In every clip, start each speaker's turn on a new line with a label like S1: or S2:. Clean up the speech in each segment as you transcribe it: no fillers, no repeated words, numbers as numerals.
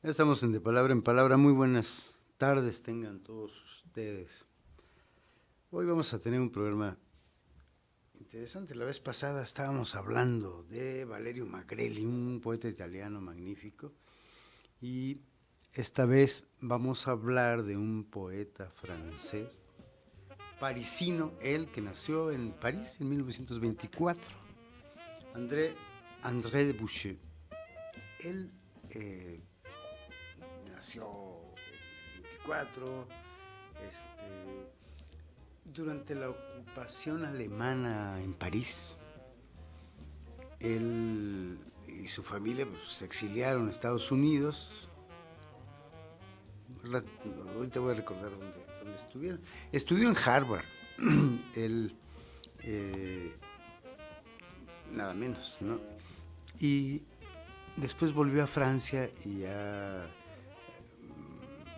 S1: Ya estamos en De Palabra en Palabra. Muy buenas tardes tengan todos ustedes. Hoy vamos a tener un programa interesante. La vez pasada estábamos hablando de Valerio Magreli, un poeta italiano magnífico. Y esta vez vamos a hablar de un poeta francés, parisino, él que nació en París en 1924, André de Boucher. Él nació en el 24, durante la ocupación alemana en París. Él y su familia se exiliaron a Estados Unidos. Ahorita voy a recordar dónde estuvieron. Estudió en Harvard. Él, nada menos, ¿no? Y después volvió a Francia y ya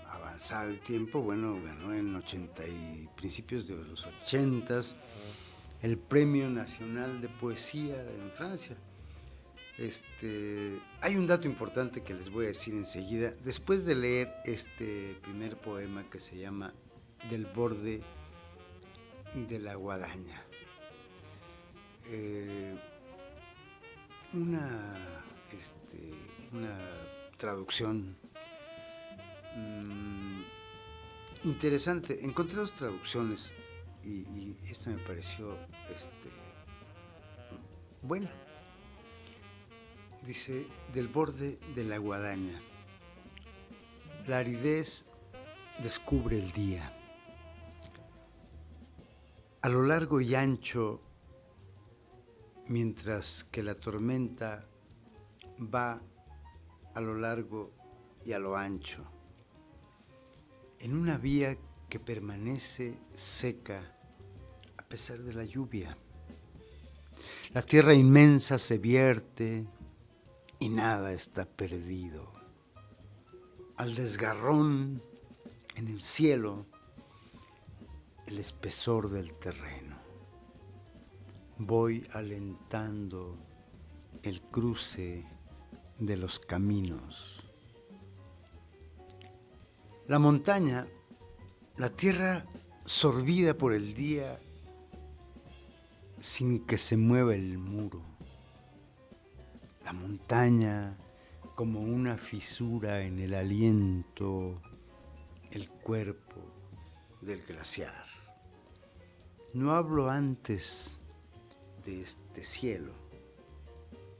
S1: avanzado el tiempo, bueno, ganó en principios de los 80s el Premio Nacional de Poesía en Francia. Hay un dato importante que les voy a decir enseguida. Después de leer este primer poema que se llama Del borde de la guadaña, una traducción interesante. Encontré dos traducciones y esta me pareció buena. Dice: del borde de la guadaña, la aridez descubre el día. A lo largo y ancho, mientras que la tormenta va a lo largo y a lo ancho, en una vía que permanece seca a pesar de la lluvia. La tierra inmensa se vierte y nada está perdido. Al desgarrón en el cielo, el espesor del terreno. Voy alentando el cruce de los caminos. La montaña, la tierra sorbida por el día sin que se mueva el muro. La montaña como una fisura en el aliento, el cuerpo del glaciar. No hablo antes de este cielo,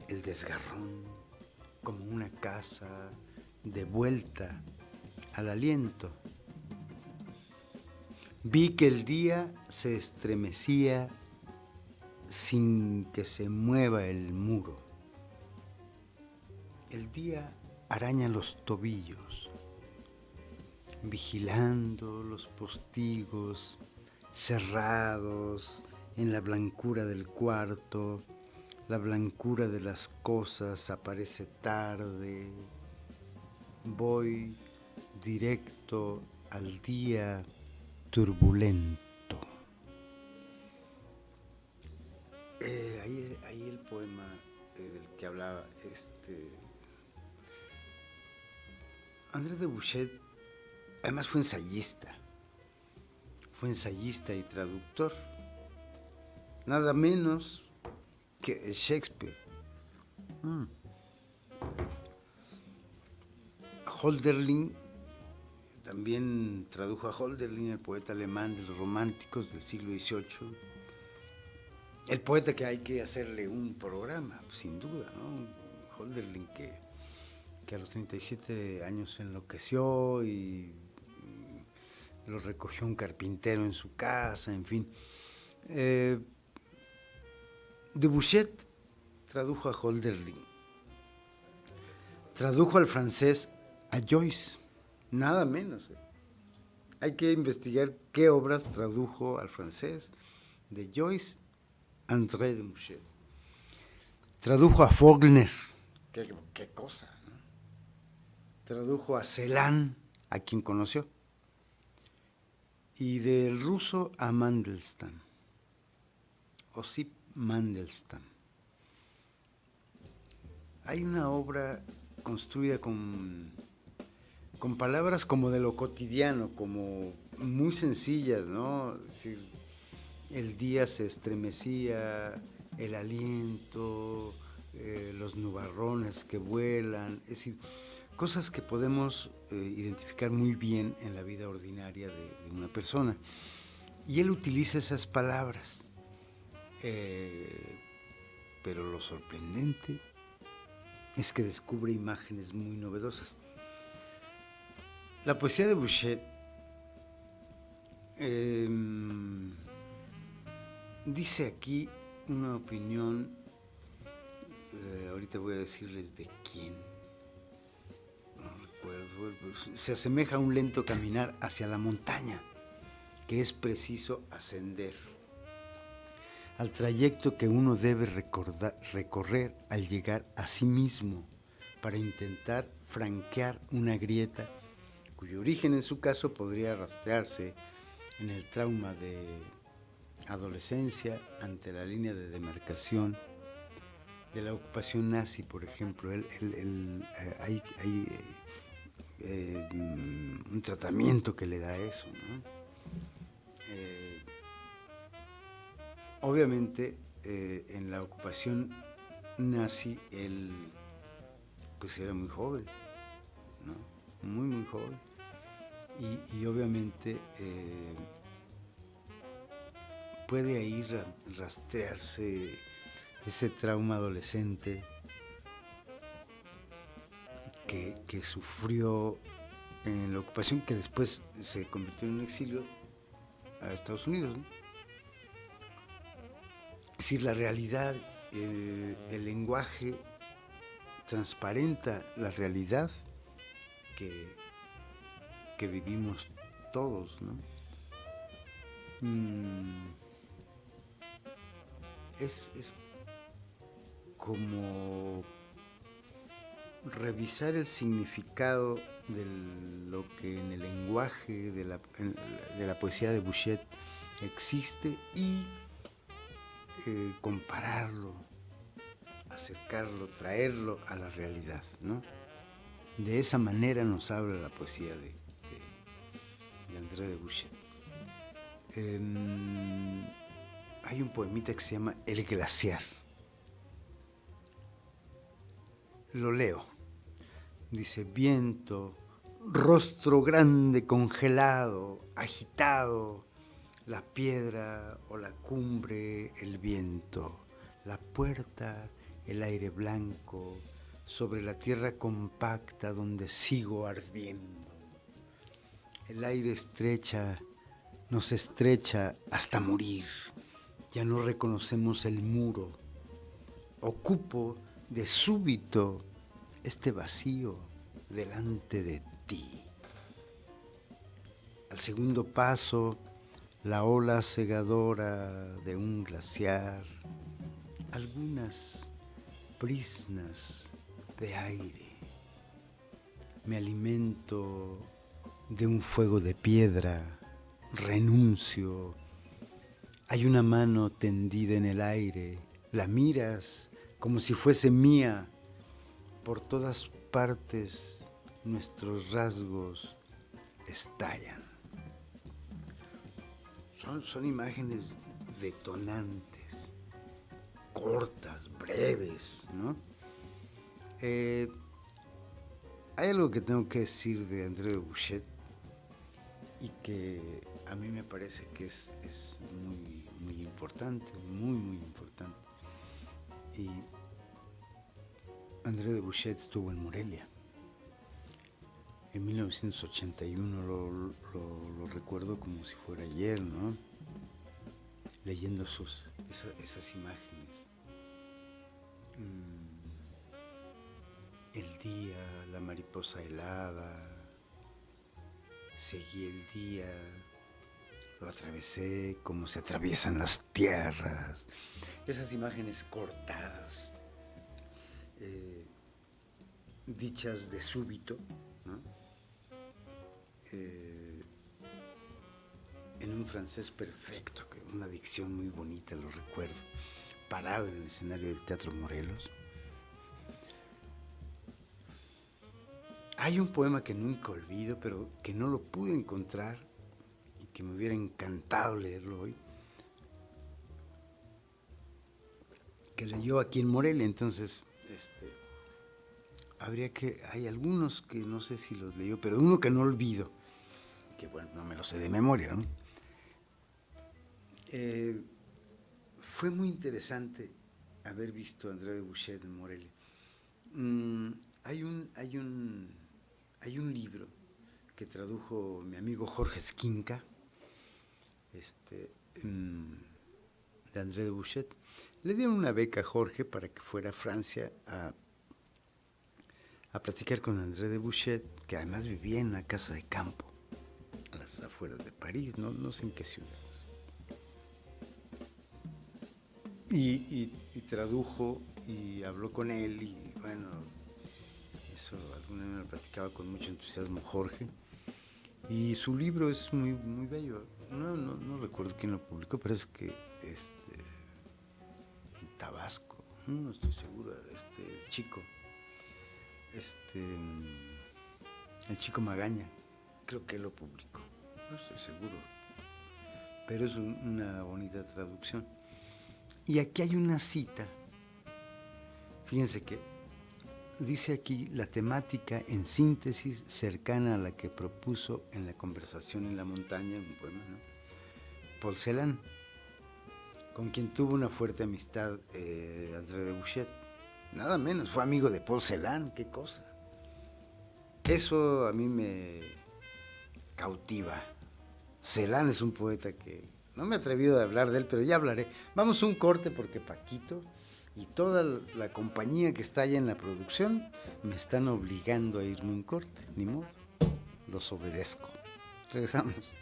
S1: el desgarrón como una casa de vuelta al aliento. Vi que el día se estremecía sin que se mueva el muro. El día araña los tobillos, vigilando los postigos cerrados en la blancura del cuarto. La blancura de las cosas aparece tarde. Voy directo al día turbulento. Ahí el poema del que hablaba André de Boucher. Además fue ensayista y traductor, nada menos que Shakespeare. Hölderlin, también tradujo a Hölderlin, el poeta alemán de los románticos del siglo XVIII. El poeta que hay que hacerle un programa, sin duda, ¿no? Hölderlin que a los 37 años enloqueció y lo recogió un carpintero en su casa, en fin. De Boucher tradujo a Hölderlin, tradujo al francés a Joyce, nada menos. Hay que investigar qué obras tradujo al francés de Joyce, André de Boucher. Tradujo a Faulkner, qué cosa, ¿no? Tradujo a Celan, a quien conoció, y del ruso a Mandelstam, Osip Mandelstam. Hay una obra construida con con palabras como de lo cotidiano, como muy sencillas, ¿no? Es decir, el día se estremecía, el aliento, los nubarrones que vuelan, es decir, cosas que podemos identificar muy bien en la vida ordinaria de una persona. Y él utiliza esas palabras, pero lo sorprendente es que descubre imágenes muy novedosas. La poesía de Bouchet dice aquí una opinión, ahorita voy a decirles de quién, no recuerdo, se asemeja a un lento caminar hacia la montaña, que es preciso ascender, al trayecto que uno debe recorrer al llegar a sí mismo para intentar franquear una grieta cuyo origen en su caso podría rastrearse en el trauma de adolescencia ante la línea de demarcación de la ocupación nazi, por ejemplo. Hay un tratamiento que le da eso, ¿no? Obviamente, en la ocupación nazi, él pues era muy joven, ¿no? Muy joven. Y obviamente puede ahí rastrearse ese trauma adolescente que sufrió en la ocupación, que después se convirtió en un exilio a Estados Unidos, ¿no? Es decir, la realidad, el lenguaje transparenta la realidad que vivimos todos, ¿no? Es como revisar el significado de lo que en el lenguaje de la poesía de Bouchet existe y compararlo, acercarlo, traerlo a la realidad, ¿no? De esa manera nos habla la poesía de André de Bouchet. Hay un poemita que se llama El glaciar. Lo leo. Dice: viento, rostro grande congelado, agitado, la piedra o la cumbre, el viento, la puerta, el aire blanco, sobre la tierra compacta donde sigo ardiendo. El aire nos estrecha hasta morir. Ya no reconocemos el muro. Ocupo de súbito este vacío delante de ti. Al segundo paso, la ola cegadora de un glaciar, algunas brisnas de aire. Me alimento de un fuego de piedra, renuncio. Hay una mano tendida en el aire, la miras como si fuese mía. Por todas partes nuestros rasgos estallan. Son imágenes detonantes, cortas, breves, ¿no? Hay algo que tengo que decir de André de Bouchet y que a mí me parece que es muy importante, muy importante. Y André de Bouchet estuvo en Morelia. En 1981 lo recuerdo como si fuera ayer, ¿no? Leyendo esas imágenes. El día, la mariposa helada, seguí el día, lo atravesé como se atraviesan las tierras. Esas imágenes cortadas, dichas de súbito, ¿no? En un francés perfecto, una dicción muy bonita, lo recuerdo, parado en el escenario del Teatro Morelos. Hay un poema que nunca olvido, pero que no lo pude encontrar y que me hubiera encantado leerlo hoy, que leyó aquí en Morelia. Entonces, hay algunos que no sé si los leyó, pero uno que no olvido, que bueno, no me lo sé de memoria, ¿no? Fue muy interesante haber visto a André de Bouchet en Morelia. Hay un libro que tradujo mi amigo Jorge Esquinca, de André de Bouchet. Le dieron una beca a Jorge para que fuera a Francia a platicar con André de Bouchet, que además vivía en una casa de campo, a las afueras de París, no sé en qué ciudad. Y tradujo y habló con él, y bueno, eso alguna vez me lo platicaba con mucho entusiasmo Jorge. Y su libro es muy, muy bello. No recuerdo quién lo publicó, pero es que Tabasco, no estoy seguro, el chico Magaña, creo que lo publicó, no estoy seguro, pero es una bonita traducción. Y aquí hay una cita, fíjense que dice aquí: la temática en síntesis cercana a la que propuso en La conversación en la montaña, un poema, ¿no?, Paul Celan, con quien tuvo una fuerte amistad André de Bouchet. Nada menos, fue amigo de Paul Celan, qué cosa. Eso a mí me cautiva. Celan es un poeta que no me he atrevido a hablar de él, pero ya hablaré. Vamos a un corte porque Paquito y toda la compañía que está allá en la producción me están obligando a irme a un corte, ni modo, los obedezco. Regresamos.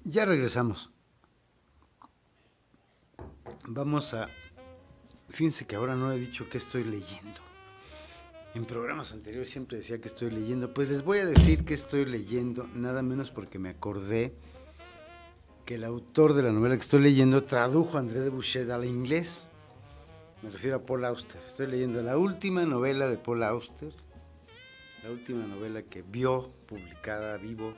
S1: Ya regresamos. Fíjense que ahora no he dicho qué estoy leyendo. En programas anteriores siempre decía que estoy leyendo. Pues les voy a decir que estoy leyendo, nada menos porque me acordé que el autor de la novela que estoy leyendo tradujo a André de Bouchet al inglés. Me refiero a Paul Auster. Estoy leyendo la última novela de Paul Auster, la última novela que vio publicada vivo.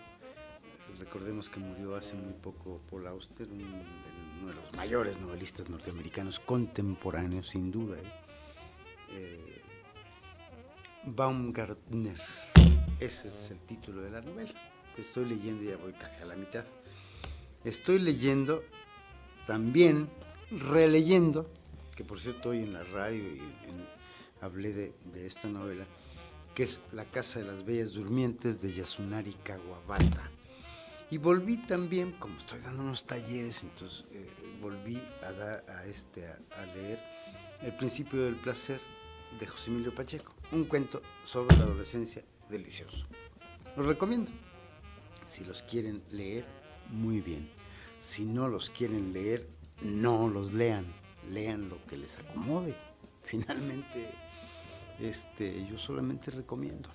S1: Recordemos que murió hace muy poco Paul Auster, uno de los mayores novelistas norteamericanos contemporáneos, sin duda. Baumgartner, ese es el título de la novela que estoy leyendo, ya voy casi a la mitad. Estoy leyendo, también releyendo, que por cierto hoy en la radio hablé de esta novela, que es La casa de las bellas durmientes de Yasunari Kawabata. Y volví también, como estoy dando unos talleres, entonces volví a leer El principio del placer de José Emilio Pacheco, un cuento sobre la adolescencia delicioso. Los recomiendo. Si los quieren leer, muy bien. Si no los quieren leer, no los lean. Lean lo que les acomode. Finalmente, yo solamente recomiendo.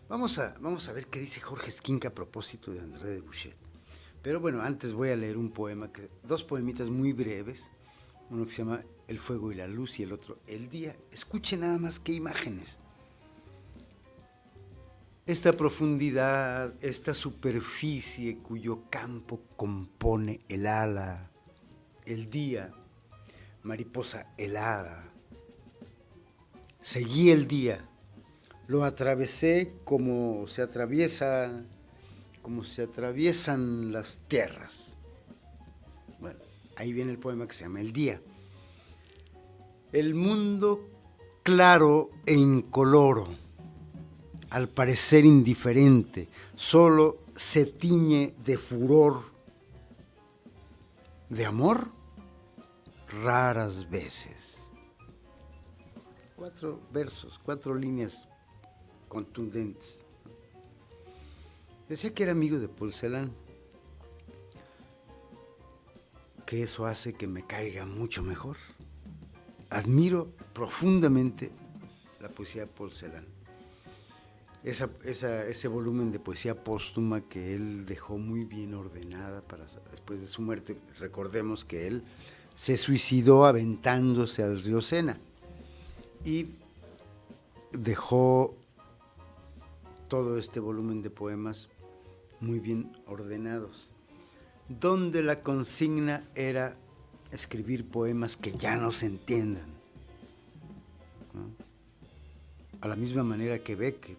S1: Vamos a ver qué dice Jorge Esquinca a propósito de André de Bouchet. Pero bueno, antes voy a leer un poema, dos poemitas muy breves, uno que se llama El fuego y la luz y el otro El día. Escuchen nada más qué imágenes. Esta profundidad, esta superficie cuyo campo compone el ala, el día, mariposa helada. Seguí el día. Lo atravesé como se atraviesan las tierras. Bueno, ahí viene el poema que se llama El día. El mundo claro e incoloro, al parecer indiferente, solo se tiñe de furor. ¿De amor? Raras veces. 4 versos, 4 líneas contundentes. Decía que era amigo de Paul Celan. que eso hace que me caiga mucho mejor. Admiro profundamente la poesía de Paul Celan. Ese volumen de poesía póstuma que él dejó muy bien ordenada después de su muerte. Recordemos que él se suicidó aventándose al río Sena y dejó todo este volumen de poemas muy bien ordenados, donde la consigna era escribir poemas que ya no se entiendan, ¿no? A la misma manera que Beckett,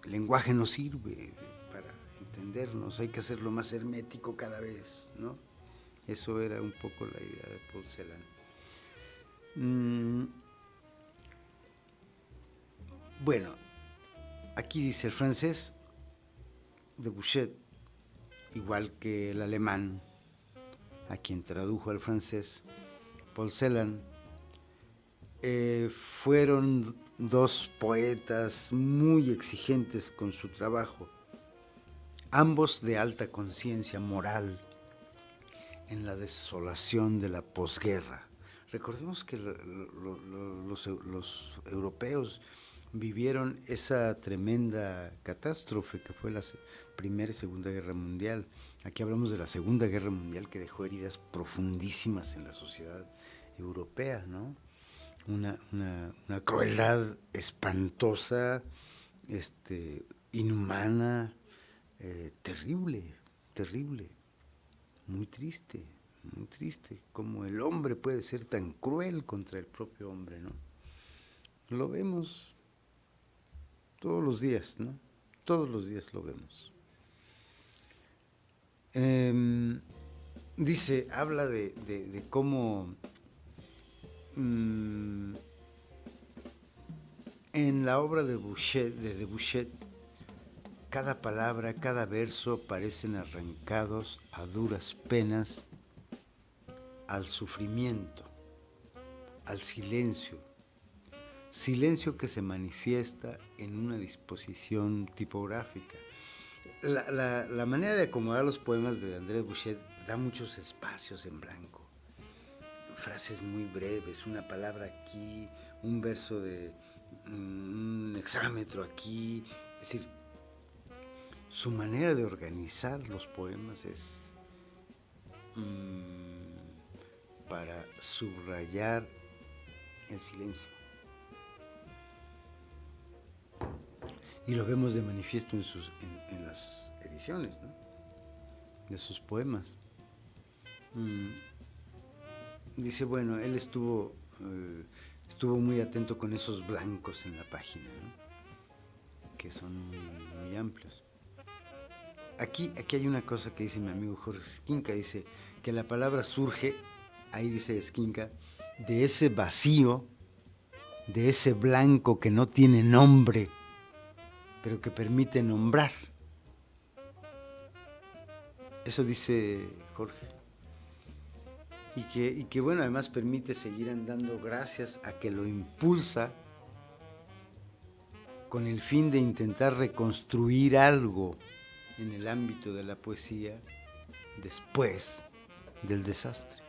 S1: el lenguaje no sirve para entendernos, hay que hacerlo más hermético cada vez, ¿no? Eso era un poco la idea de Paul Celan. Bueno, aquí dice: el francés de Bouchet, igual que el alemán, a quien tradujo al francés Paul Celan, fueron dos poetas muy exigentes con su trabajo, ambos de alta conciencia moral en la desolación de la posguerra. Recordemos que los europeos vivieron esa tremenda catástrofe que fue la Primera y Segunda Guerra Mundial. Aquí hablamos de la Segunda Guerra Mundial, que dejó heridas profundísimas en la sociedad europea, ¿no? Una crueldad espantosa, inhumana, terrible, muy triste, como el hombre puede ser tan cruel contra el propio hombre, ¿no? Lo vemos todos los días, ¿no? Todos los días lo vemos. Habla de cómo en la obra de Bouchet, cada palabra, cada verso parecen arrancados a duras penas al sufrimiento, al silencio que se manifiesta en una disposición tipográfica. La manera de acomodar los poemas de André Bouchet da muchos espacios en blanco, frases muy breves, una palabra aquí, un verso de un hexámetro aquí. Es decir, su manera de organizar los poemas es para subrayar el silencio. Y lo vemos de manifiesto en las ediciones, ¿no?, de sus poemas. Dice, bueno, él estuvo muy atento con esos blancos en la página, ¿no?, que son muy amplios. Aquí hay una cosa que dice mi amigo Jorge Esquinca, dice que la palabra surge, ahí dice Esquinca, de ese vacío, de ese blanco que no tiene nombre, pero que permite nombrar. Eso dice Jorge. Y que bueno, además permite seguir andando gracias a que lo impulsa con el fin de intentar reconstruir algo en el ámbito de la poesía después del desastre.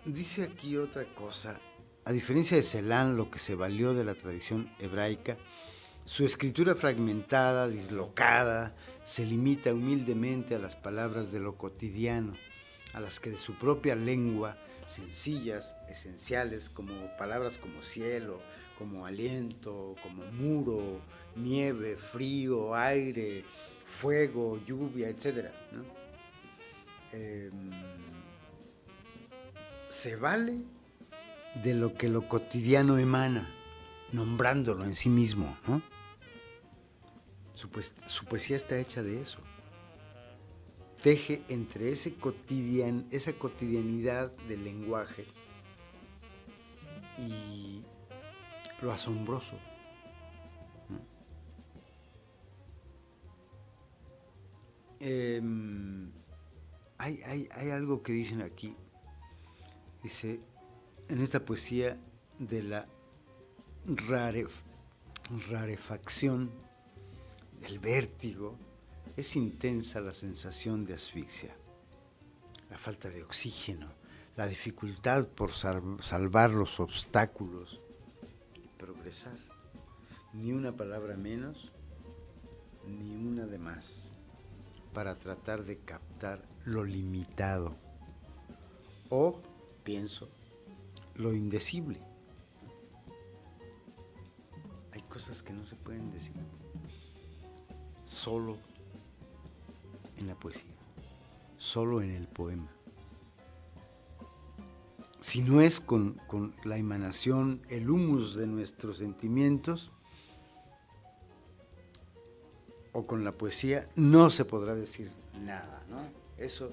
S1: Dice aquí otra cosa. A diferencia de Celan, lo que se valió de la tradición hebraica, su escritura fragmentada, dislocada, se limita humildemente a las palabras de lo cotidiano, a las que de su propia lengua, sencillas, esenciales, como palabras como cielo, como aliento, como muro, nieve, frío, aire, fuego, lluvia, etc., ¿no? Se vale de lo que lo cotidiano emana, nombrándolo en sí mismo, ¿no? Su poesía está hecha de eso. Teje entre esa cotidianidad del lenguaje y lo asombroso, ¿no? Hay algo que dicen aquí. Dice, en esta poesía de la rarefacción, del vértigo, es intensa la sensación de asfixia, la falta de oxígeno, la dificultad por salvar los obstáculos y progresar. Ni una palabra menos, ni una de más, para tratar de captar lo limitado o, pienso, lo indecible. Hay cosas que no se pueden decir, solo en la poesía, solo en el poema. Si no es con la emanación, el humus de nuestros sentimientos, o con la poesía, no se podrá decir nada, ¿no? Eso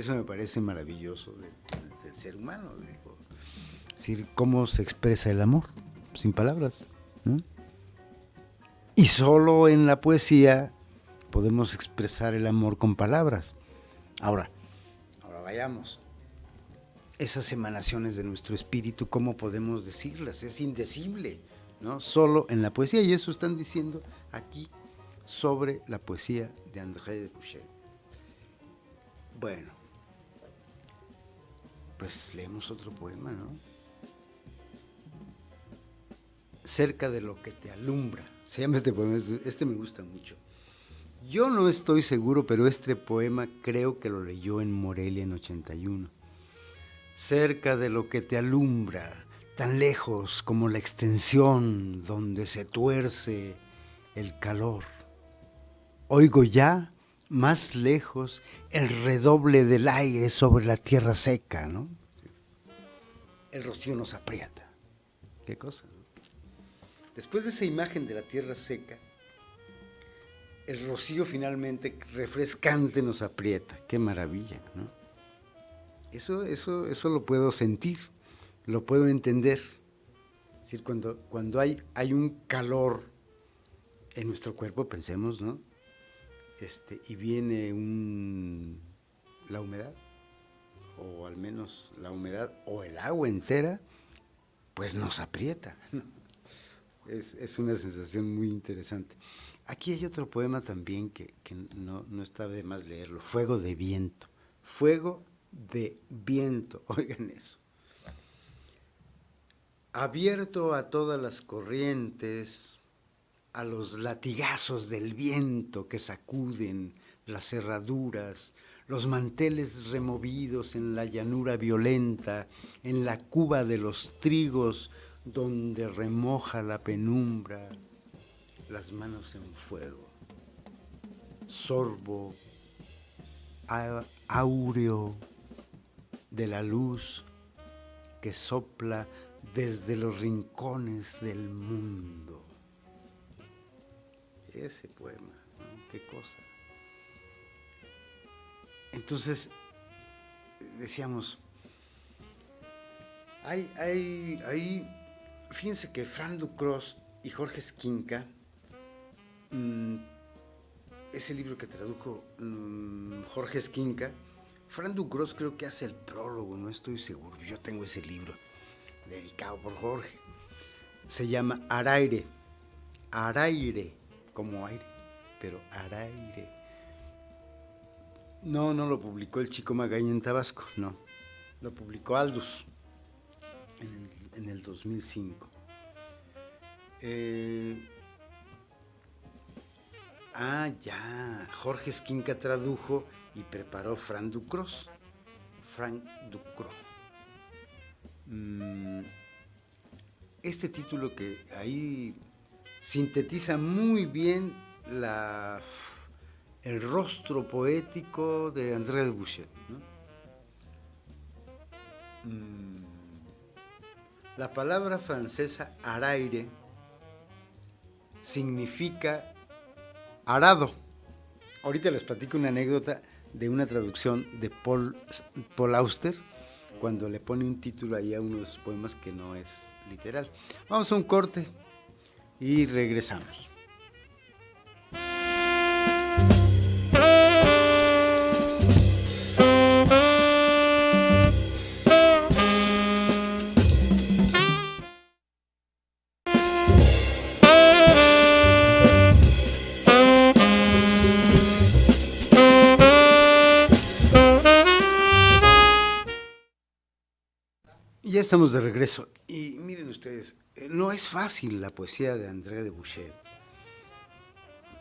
S1: me parece maravilloso del ser humano, digo. Es decir, cómo se expresa el amor, sin palabras, ¿no? Y solo en la poesía podemos expresar el amor con palabras. Ahora vayamos. Esas emanaciones de nuestro espíritu, ¿cómo podemos decirlas? Es indecible, ¿no? Solo en la poesía, y eso están diciendo aquí sobre la poesía de André de Bouchet. Bueno, pues leemos otro poema, ¿no? Cerca de lo que te alumbra. Se llama este poema, este me gusta mucho. Yo no estoy seguro, pero este poema creo que lo leyó en Morelia en 81. Cerca de lo que te alumbra, tan lejos como la extensión donde se tuerce el calor. Oigo ya, más lejos, el redoble del aire sobre la tierra seca, ¿no? El rocío nos aprieta. ¿Qué cosa, no? Después de esa imagen de la tierra seca, el rocío finalmente refrescante nos aprieta. ¡Qué maravilla!, ¿no? Eso lo puedo sentir, lo puedo entender. Es decir, cuando hay un calor en nuestro cuerpo, pensemos, ¿no? Y viene la humedad, o al menos la humedad o el agua entera, pues nos aprieta, ¿no? Es una sensación muy interesante. Aquí hay otro poema también que no está de más leerlo, Fuego de viento. Fuego de viento, oigan eso. Abierto a todas las corrientes, a los latigazos del viento que sacuden las cerraduras, los manteles removidos en la llanura violenta, en la cuba de los trigos donde remoja la penumbra, las manos en fuego. Sorbo áureo de la luz que sopla desde los rincones del mundo. Ese poema, ¿no? Qué cosa. Entonces, decíamos, fíjense que Fran Ducros y Jorge Esquinca, ese libro que tradujo Jorge Esquinca, Fran Ducros creo que hace el prólogo, no estoy seguro, yo tengo ese libro dedicado por Jorge, se llama Araire, como aire, pero Araire. No lo publicó el Chico Magaña en Tabasco, no, lo publicó Aldus en el 2005. Jorge Esquinca tradujo y preparó Fran Ducros. Este título que ahí sintetiza muy bien el rostro poético de André de Bouchet, ¿no? La palabra francesa araire significa arado. Ahorita les platico una anécdota de una traducción de Paul Auster, cuando le pone un título ahí a unos poemas que no es literal. Vamos a un corte y regresamos. Ya estamos de regreso y miren ustedes, no es fácil la poesía de André de Bouchet,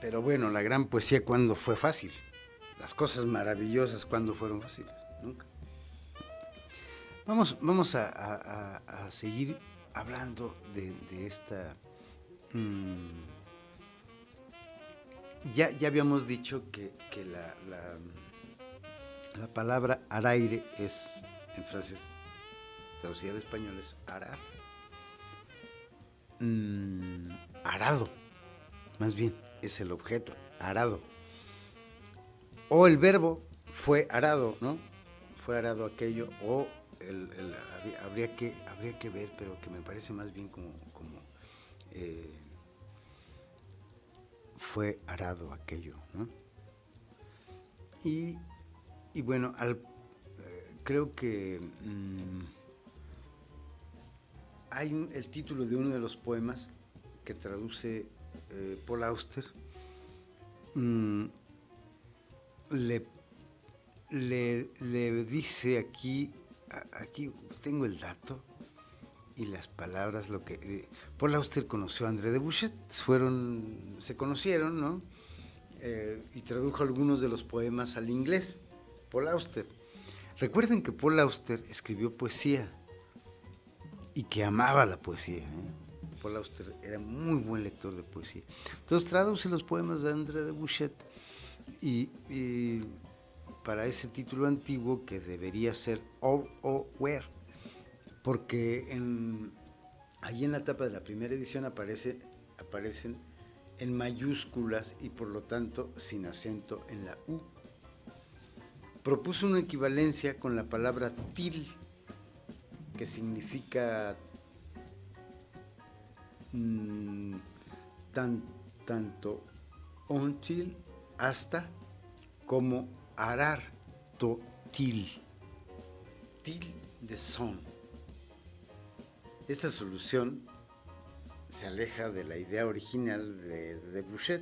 S1: pero bueno, la gran poesía, ¿cuándo fue fácil? Las cosas maravillosas, ¿cuándo fueron fáciles? Nunca. Vamos a seguir hablando de esta... Ya habíamos dicho que la palabra araire es, en francés traducida al español, es arar. Arado, más bien, es el objeto, arado. O el verbo fue arado, ¿no? Fue arado aquello, o habría que ver, pero que me parece más bien como fue arado aquello, ¿no? Y bueno, creo que hay el título de uno de los poemas que traduce Paul Auster, le dice aquí tengo el dato y las palabras, lo que Paul Auster conoció a André de Bouchet, se conocieron, ¿no? Y tradujo algunos de los poemas al inglés, Paul Auster. Recuerden que Paul Auster escribió poesía y que amaba la poesía, Paul Auster era muy buen lector de poesía. Entonces traduce los poemas de André de Bouchet y para ese título antiguo que debería ser o Where, porque allí en la tapa de la primera edición aparecen en mayúsculas y por lo tanto sin acento en la U. Propuso una equivalencia con la palabra til, que significa tanto until, hasta, como arar, til de son. Esta solución se aleja de la idea original de Bouchet,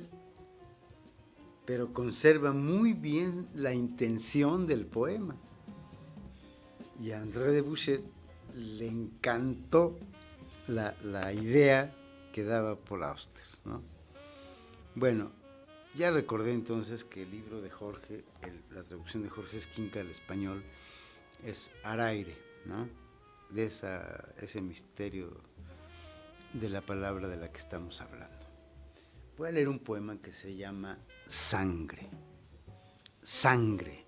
S1: pero conserva muy bien la intención del poema. Y a André de Bouchet le encantó la idea que daba Paul Auster, ¿no? Bueno, ya recordé entonces que el libro de Jorge, la traducción de Jorge Esquinca al español, es araire, ¿no? De ese misterio de la palabra de la que estamos hablando. Voy a leer un poema que se llama Sangre. Sangre.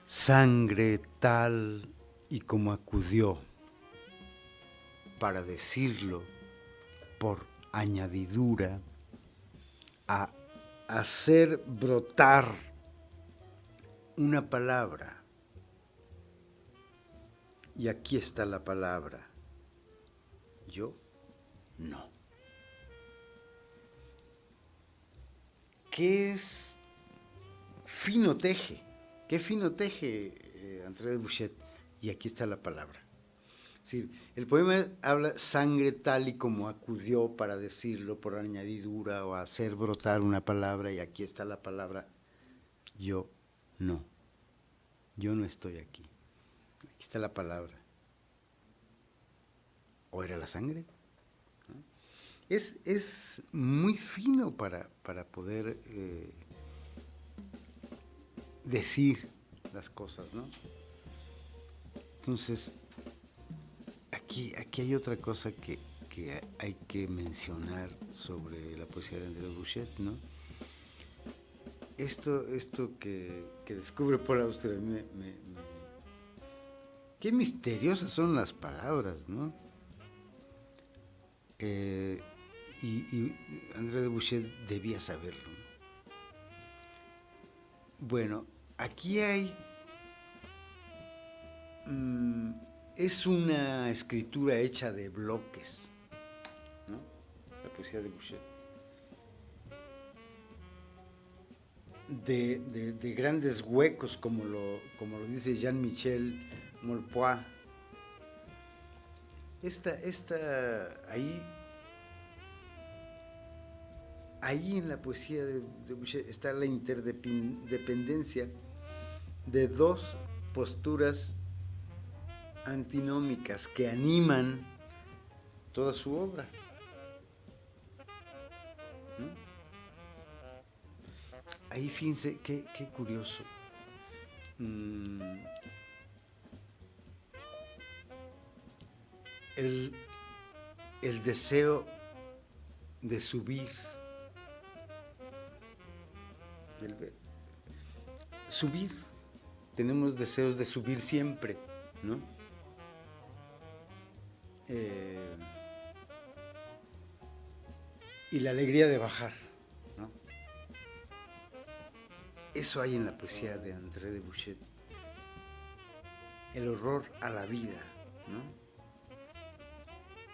S1: Sangre tal y como acudió para decirlo por añadidura a hacer brotar una palabra. Y aquí está la palabra. Yo no. ¿Qué es fino teje? ¿Qué fino teje André de Bouchet? Y aquí está la palabra. Es decir, el poema habla sangre tal y como acudió para decirlo por añadidura o hacer brotar una palabra, y aquí está la palabra yo no. Yo no estoy aquí. Aquí está la palabra. ¿O era la sangre? ¿No? Es muy fino para poder decir las cosas, ¿no? Entonces, aquí hay otra cosa que hay que mencionar sobre la poesía de André Bouchet, ¿no? Esto que descubre Paul Auster, qué misteriosas son las palabras, ¿no? Y André de Bouchet debía saberlo, ¿no? Bueno, aquí hay... es una escritura hecha de bloques, ¿no? La poesía de Bouchet. De grandes huecos, como lo dice Jean-Michel Maupoy. Ahí en la poesía de Bouchet está la interdependencia de dos posturas antinómicas que animan toda su obra, ¿no? Ahí fíjense qué curioso. El deseo de subir, subir, tenemos deseos de subir siempre, ¿no? Y la alegría de bajar, ¿no? Eso hay en la poesía de André de Bouchet. El horror a la vida, ¿no?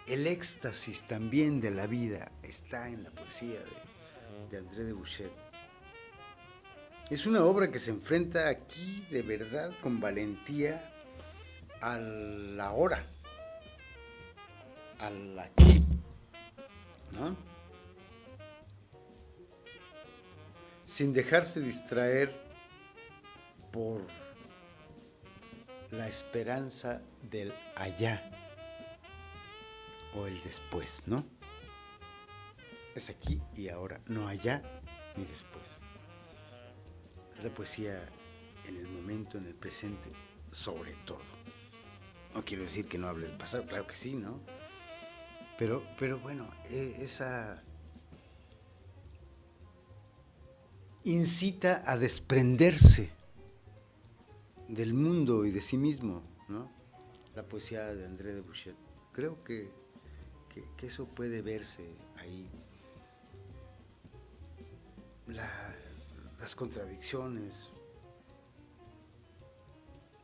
S1: El éxtasis también de la vida está en la poesía de André de Bouchet. Es una obra que se enfrenta aquí de verdad con valentía a la hora, al aquí, ¿no? Sin dejarse distraer por la esperanza del allá o el después, ¿no? Es aquí y ahora, no allá ni después. Es la poesía en el momento, en el presente, sobre todo. No quiero decir que no hable del pasado, claro que sí, ¿no? Pero bueno, esa incita a desprenderse del mundo y de sí mismo, ¿no? La poesía de André de Bouchet. Creo que eso puede verse ahí. Las contradicciones,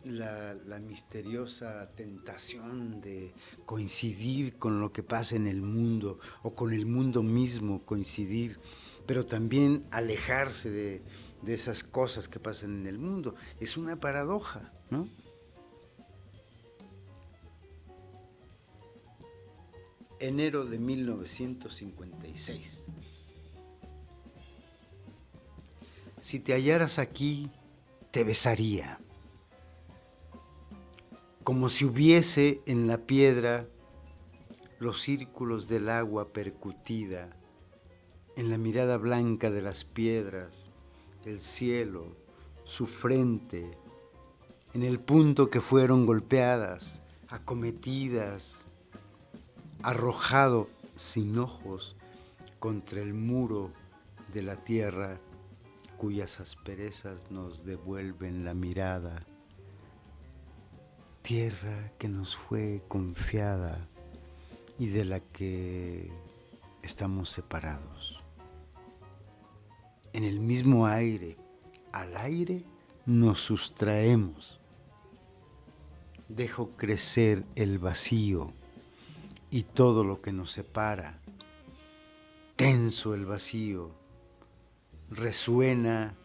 S1: la misteriosa tentación de coincidir con lo que pasa en el mundo o con el mundo mismo, coincidir, pero también alejarse de esas cosas que pasan en el mundo. Es una paradoja, ¿no? Enero de 1956. Si te hallaras aquí, te besaría, como si hubiese en la piedra los círculos del agua percutida, en la mirada blanca de las piedras, el cielo, su frente, en el punto que fueron golpeadas, acometidas, arrojado sin ojos contra el muro de la tierra, cuyas asperezas nos devuelven la mirada. Tierra que nos fue confiada y de la que estamos separados. En el mismo aire, al aire nos sustraemos. Dejo crecer el vacío y todo lo que nos separa. Tenso el vacío, resuena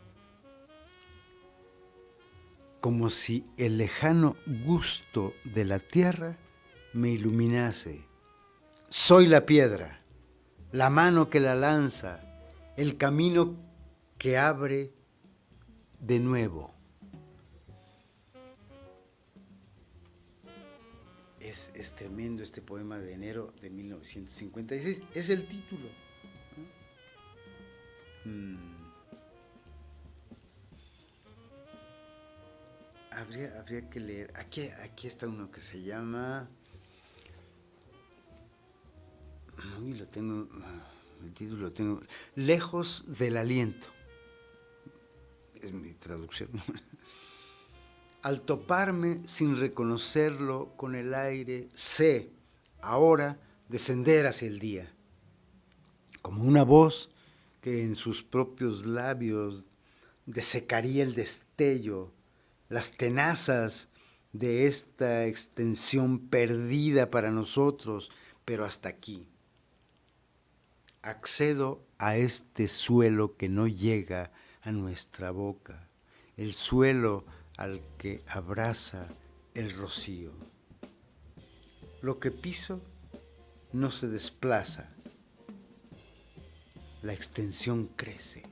S1: como si el lejano gusto de la tierra me iluminase. Soy la piedra, la mano que la lanza, el camino que abre de nuevo. Es tremendo este poema de enero de 1956. Es el título, ¿no? Habría que leer. Aquí está uno que se llama... Uy, lo tengo... El título lo tengo... Lejos del aliento. Es mi traducción. Al toparme sin reconocerlo con el aire, sé ahora descender hacia el día. Como una voz que en sus propios labios desecaría el destello, las tenazas de esta extensión perdida para nosotros, pero hasta aquí. Accedo a este suelo que no llega a nuestra boca, el suelo al que abraza el rocío. Lo que piso no se desplaza, la extensión crece.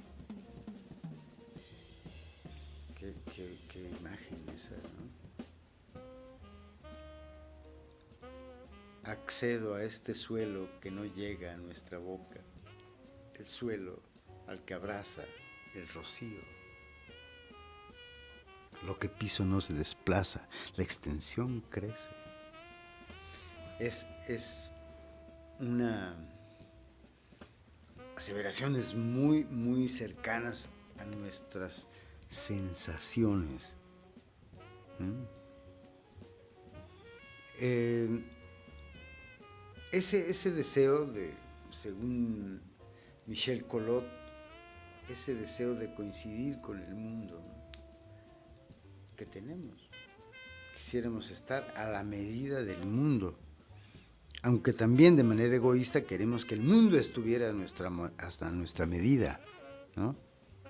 S1: Qué imagen esa, ¿no? accedo a este suelo que no llega a nuestra boca, el suelo al que abraza el rocío. Lo que piso no se desplaza, la extensión crece. Es una aseveraciones muy, muy cercanas a nuestras sensaciones. Ese deseo de, según Michel Collot, ese deseo de coincidir con el mundo, ¿no?, que tenemos. Quisiéramos estar a la medida del mundo, aunque también de manera egoísta queremos que el mundo estuviera hasta nuestra medida, ¿no?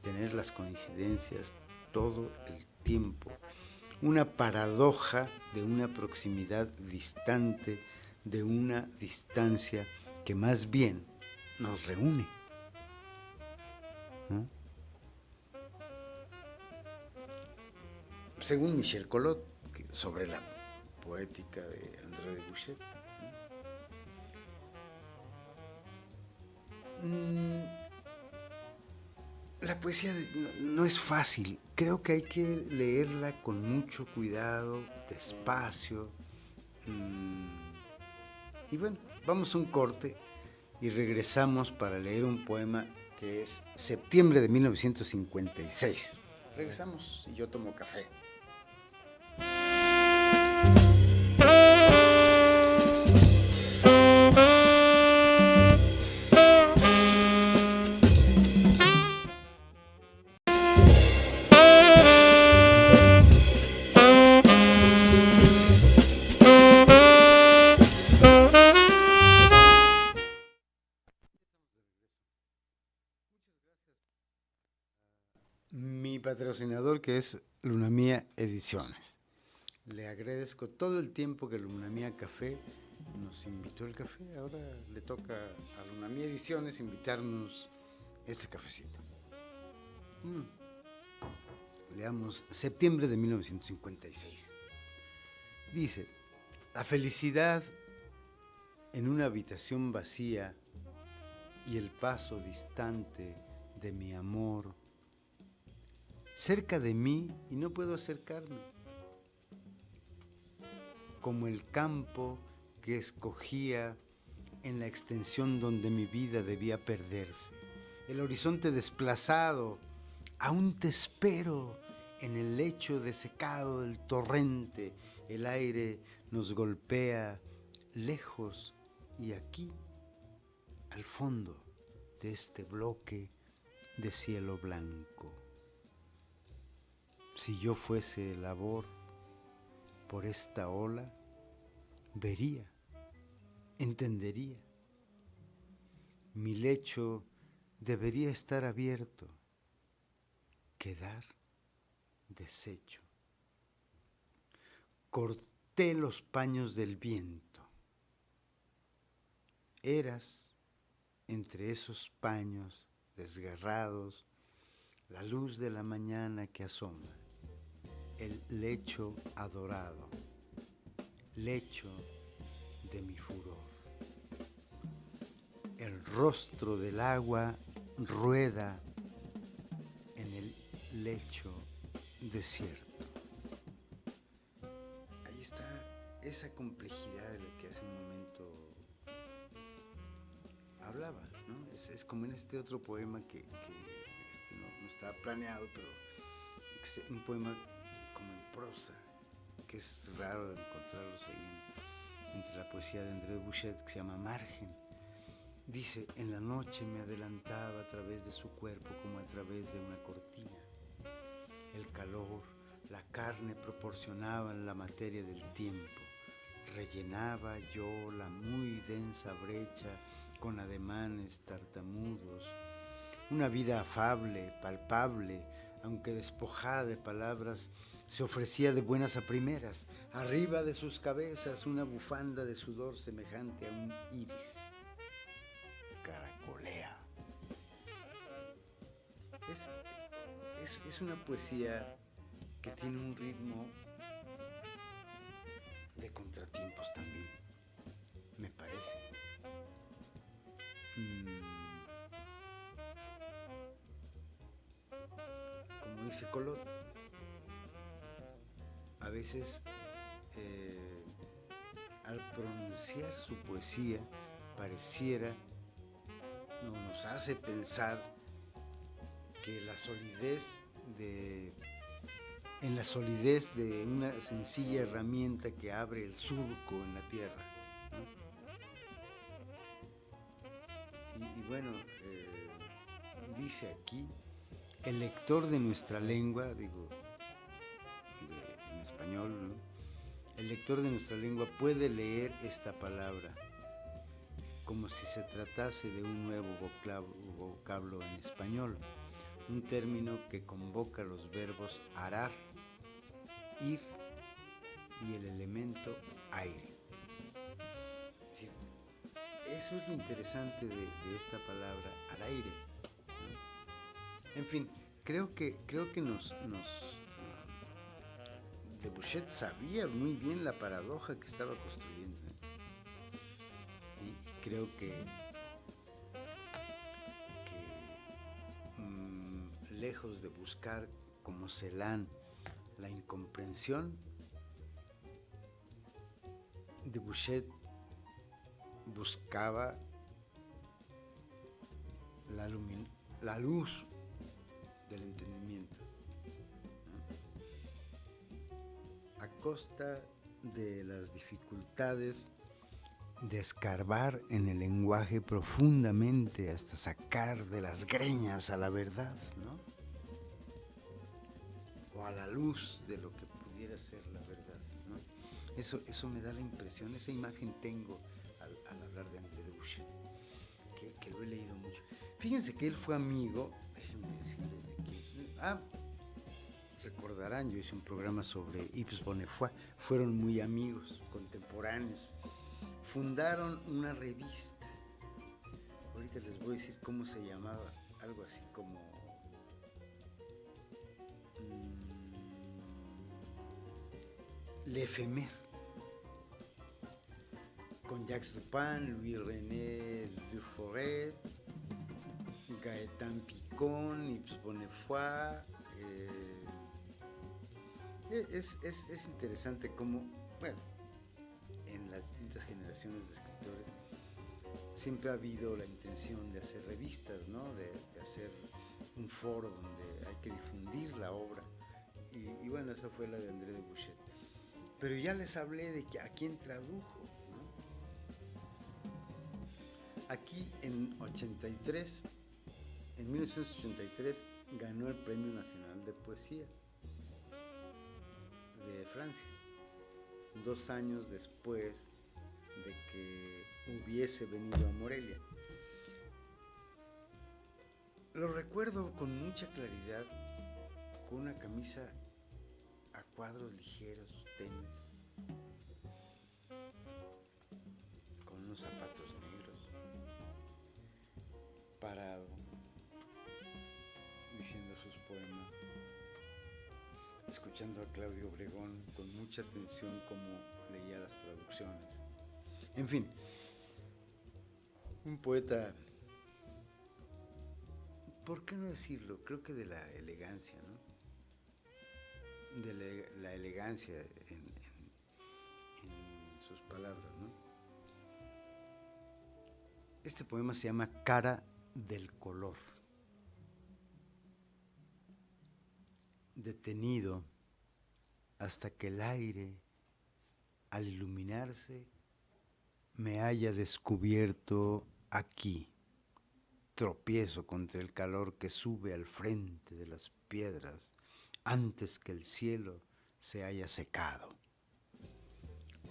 S1: Tener las coincidencias todo el tiempo. Una paradoja de una proximidad distante, de una distancia que más bien nos reúne, ¿no? Según Michel Collot, sobre la poética de André de Bouchet, la poesía no es fácil. Creo que hay que leerla con mucho cuidado, despacio. Y bueno, vamos a un corte y regresamos para leer un poema que es septiembre de 1956. Regresamos y yo tomo café. Mi patrocinador, que es Luna Mía Ediciones. Le agradezco todo el tiempo que Luna Mía Café nos invitó el café. Ahora le toca a Luna Mía Ediciones invitarnos este cafecito. Leamos septiembre de 1956. Dice: la felicidad en una habitación vacía y el paso distante de mi amor cerca de mí y no puedo acercarme, como el campo que escogía en la extensión donde mi vida debía perderse, el horizonte desplazado, aún te espero en el lecho desecado del torrente, el aire nos golpea lejos y aquí, al fondo de este bloque de cielo blanco. Si yo fuese labor por esta ola, vería, entendería. Mi lecho debería estar abierto, quedar deshecho. Corté los paños del viento. Eras entre esos paños desgarrados la luz de la mañana que asoma, el lecho adorado, lecho de mi furor. El rostro del agua rueda en el lecho desierto. Ahí está esa complejidad de la que hace un momento hablaba, ¿no? Es como en este otro poema que no estaba planeado, pero es un poema como en prosa, que es raro encontrarlos ahí entre la poesía de André de Bouchet, que se llama Margen. Dice: en la noche me adelantaba a través de su cuerpo como a través de una cortina. El calor, la carne proporcionaban la materia del tiempo. Rellenaba yo la muy densa brecha con ademanes tartamudos. Una vida afable, palpable, aunque despojada de palabras, se ofrecía de buenas a primeras. Arriba de sus cabezas una bufanda de sudor semejante a un iris. Caracolea. Es una poesía que tiene un ritmo de contratiempos también. como dice Colot, a veces al pronunciar su poesía pareciera, nos hace pensar que en la solidez de una sencilla herramienta que abre el surco en la tierra, ¿no? Y bueno, dice aquí, el lector de nuestra lengua, digo, en español, ¿no? El lector de nuestra lengua puede leer esta palabra como si se tratase de un nuevo vocablo en español, un término que convoca los verbos arar, ir y el elemento aire. Es decir, eso es lo interesante de esta palabra araire, ¿no? En fin, creo que Debouchet sabía muy bien la paradoja que estaba construyendo, ¿eh? Y creo que lejos de buscar como Celan la incomprensión, Debouchet buscaba la luz del entendimiento, ¿no? A costa de las dificultades de escarbar en el lenguaje profundamente hasta sacar de las greñas a la verdad, ¿no? O a la luz de lo que pudiera ser la verdad, ¿no? Eso me da la impresión, esa imagen tengo al hablar de André Debouchet, que lo he leído mucho. Fíjense que él fue amigo, déjenme decirles de que... recordarán, yo hice un programa sobre Yves Bonnefoy, fueron muy amigos, contemporáneos. Fundaron una revista, ahorita les voy a decir cómo se llamaba, algo así como L'Éphémère, con Jacques Dupin, Louis-René Duforet, Gaëtan Picon, Yves Bonnefoy. Es interesante cómo, bueno, en las distintas generaciones de escritores siempre ha habido la intención de hacer revistas, ¿no? De hacer un foro donde hay que difundir la obra. Y bueno, esa fue la de André Debouchet. Pero ya les hablé de a quién tradujo, ¿no? Aquí en 1983 ganó el Premio Nacional de Poesía de Francia, 2 años después de que hubiese venido a Morelia. Lo recuerdo con mucha claridad, con una camisa a cuadros ligeros, tenis, con unos zapatos negros, parado, diciendo sus poemas, escuchando a Claudio Obregón con mucha atención como leía las traducciones. En fin, un poeta, ¿por qué no decirlo? Creo que de la elegancia, ¿no? De la elegancia en sus palabras, ¿no? Este poema se llama Cara del color. Detenido hasta que el aire, al iluminarse, me haya descubierto aquí. Tropiezo contra el calor que sube al frente de las piedras antes que el cielo se haya secado.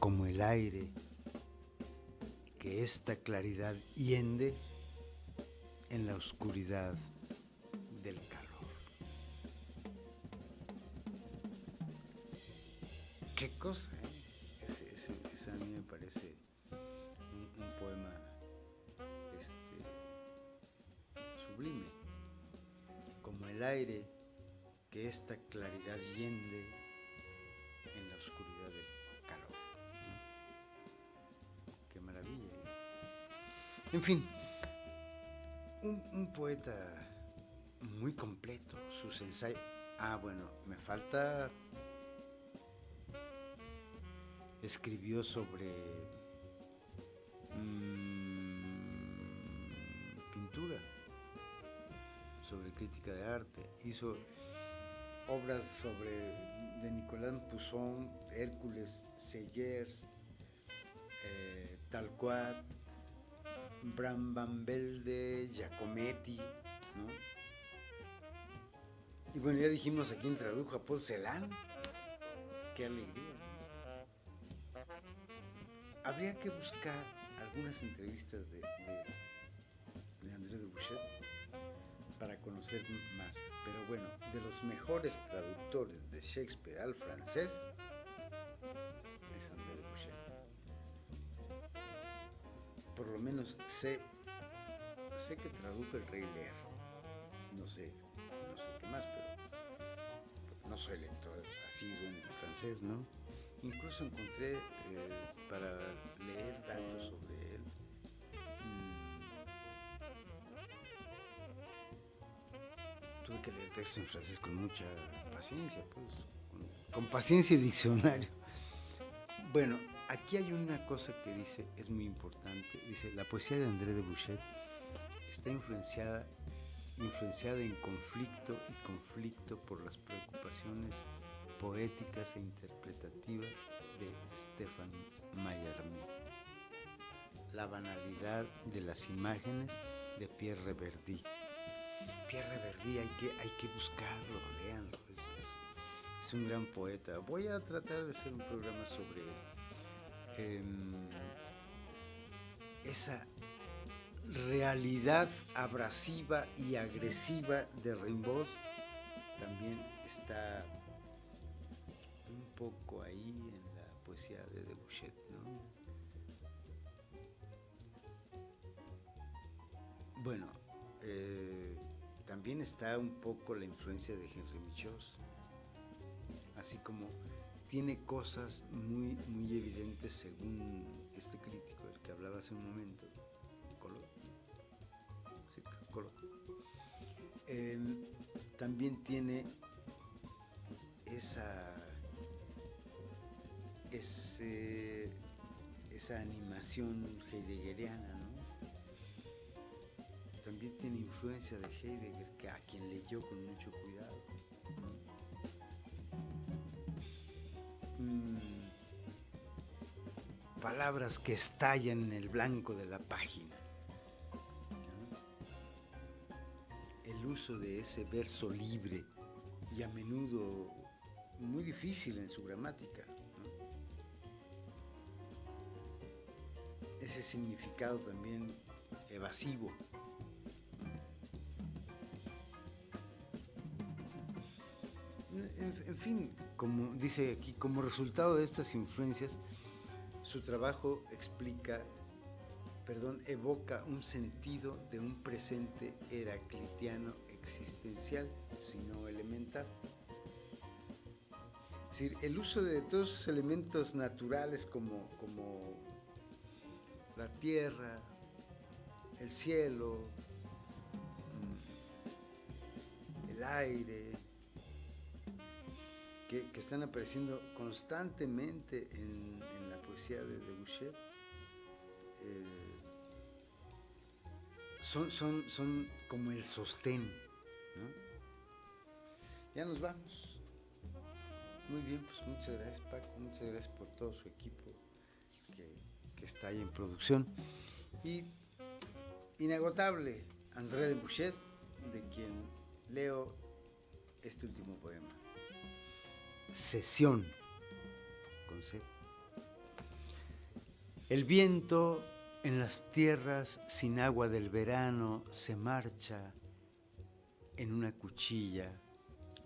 S1: Como el aire que esta claridad hiende en la oscuridad del calor. ¿Qué cosa, eh? Ese a mí me parece un poema sublime. Como el aire que esta claridad hiende en la oscuridad del calor, ¿no? Qué maravilla, ¿eh? En fin, un poeta muy completo, sus ensayos. Bueno, me falta. Escribió sobre pintura, sobre crítica de arte. Hizo obras de Nicolas Poussin, Hércules, Segers, Talquat, Bram Van Velde, Giacometti, ¿no? Y bueno, ya dijimos a quién tradujo, a Paul Celan. ¡Qué alegría! Habría que buscar algunas entrevistas de André de Bouchet para conocer más. Pero bueno, de los mejores traductores de Shakespeare al francés es André de Bouchet. Por lo menos sé que tradujo El Rey Lear. No sé qué más, pero no soy lector asiduo en francés, ¿no? Incluso encontré para leer datos sobre él tuve que leer texto en francés con mucha paciencia, pues, con paciencia y diccionario. Bueno, aquí hay una cosa que dice, es muy importante, dice, la poesía de André de Bouchet está influenciada en conflicto por las preocupaciones poéticas e interpretativas de Stéphane Mallarmé. La banalidad de las imágenes de Pierre Reverdy. Pierre Reverdy hay que buscarlo, léanlo, es un gran poeta. Voy a tratar de hacer un programa sobre esa realidad abrasiva y agresiva de Rimbaud. También está un poco ahí en la poesía de Bouchet, ¿no? Bueno, también está un poco la influencia de Henri Michaux, así como tiene cosas muy, muy evidentes según este crítico, el que hablaba hace un momento, Collot. Sí, Collot. También tiene esa animación heideggeriana, ¿no? También tiene influencia de Heidegger, que a quien leyó con mucho cuidado. Palabras que estallan en el blanco de la página. El uso de ese verso libre y a menudo muy difícil en su gramática, ¿no? Ese significado también evasivo. En fin, como dice aquí, como resultado de estas influencias, su trabajo evoca un sentido de un presente heraclitiano existencial, sino elemental. Es decir, el uso de todos esos elementos naturales como la tierra, el cielo, el aire, que están apareciendo constantemente en la poesía de Bouchet, son como el sostén, ¿no? Ya nos vamos. Muy bien, pues muchas gracias, Paco, muchas gracias por todo su equipo que está ahí en producción. Y inagotable, André de Bouchet, de quien leo este último poema. Sesión, con C. El viento en las tierras sin agua del verano se marcha en una cuchilla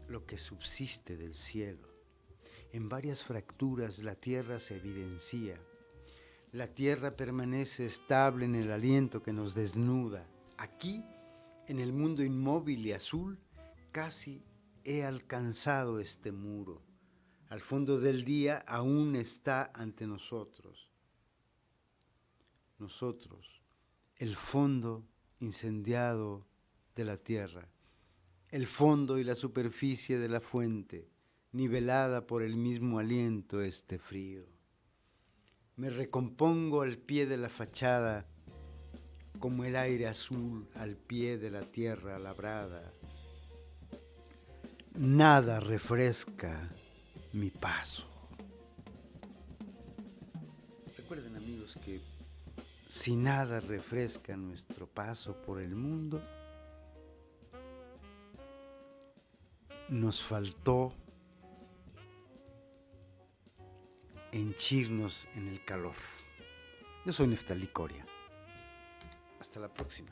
S1: lo que subsiste del cielo. En varias fracturas la tierra se evidencia. La tierra permanece estable en el aliento que nos desnuda. Aquí, en el mundo inmóvil y azul, casi he alcanzado este muro. Al fondo del día aún está ante nosotros. Nosotros, el fondo incendiado de la tierra, el fondo y la superficie de la fuente, nivelada por el mismo aliento este frío. Me recompongo al pie de la fachada, como el aire azul al pie de la tierra labrada. Nada refresca mi paso. Recuerden, amigos, que si nada refresca nuestro paso por el mundo, nos faltó henchirnos en el calor. Yo soy Neftalí Coria. Hasta la próxima.